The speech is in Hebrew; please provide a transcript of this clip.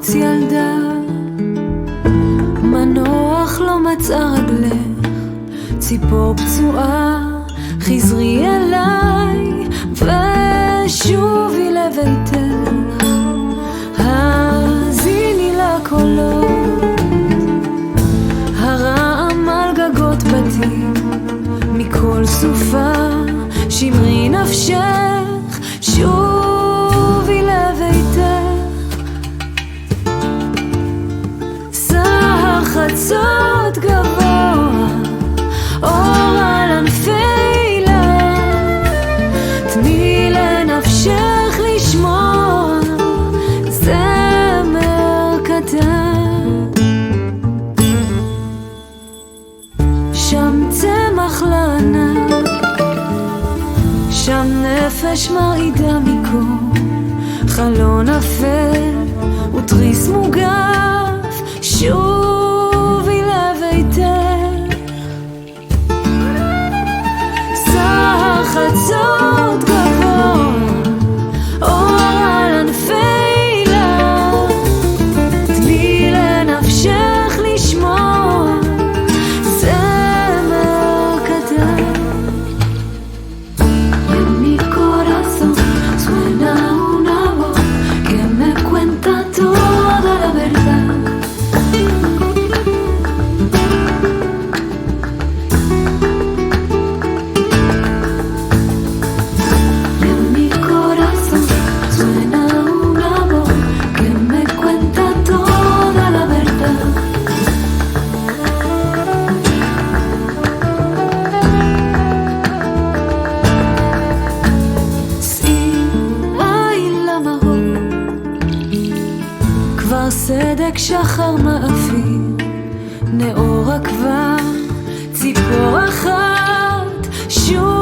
בחוץ ילדה, מנוח לא מצאה רגלך, ציפור פצועה, חזרי אליי ושובי לביתך, האזיני לקולות, הרעם על גגות בתים, מכל סופה שמרי נפשך, שובי לביתך. סהר חצות גבוה, אור על ענפי לך, תני לנפשך לשמוע זמר קטן. שם צמח לענק, שם נפש מרעידה מכל, חלון אפל ותריס מוגף, שובי לביתך. סהר חצות גבוה, אור על ענפי לך, תני לנפשך לשמוע זמר קטן. כבר סדק שחר מאפיר, נאור כבר ציפור אחת, שוב